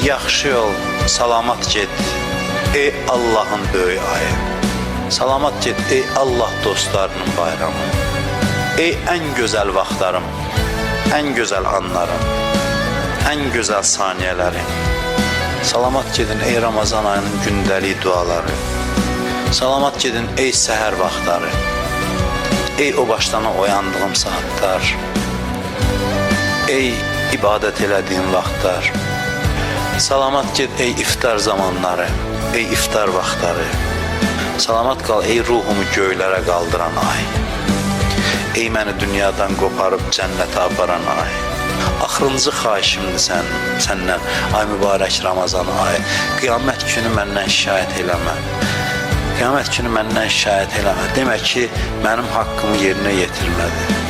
Yaxşı ol, salamat get, ey Allahın böyük ayı. Salamat get, ey Allah dostlarının bayramı. Ey ən gözəl vaxtlarım, ən gözəl anlarım, ən gözəl saniyələrim. Salamat gedin, ey Ramazan ayının gündəlik duaları. Salamat gedin, ey səhər vaxtları. Ey o başdan oyandığım saatlar. Ey ibadət elədiyim vaxtlar. Salamat get, ey iftar zamanları, ey iftar vaxtları. Salamat qal, ey ruhumu göylərə qaldıran ay. Ey məni dünyadan qoparıb cənnətə aparan ay. Axırıncı xahişimdir səndən, ay mübarək Ramazan ay. Qiyamət günü məndən şikayət eləmə. Qiyamət günü məndən şikayət eləmə. Demək ki, mənim haqqımı yerinə yetirmədi.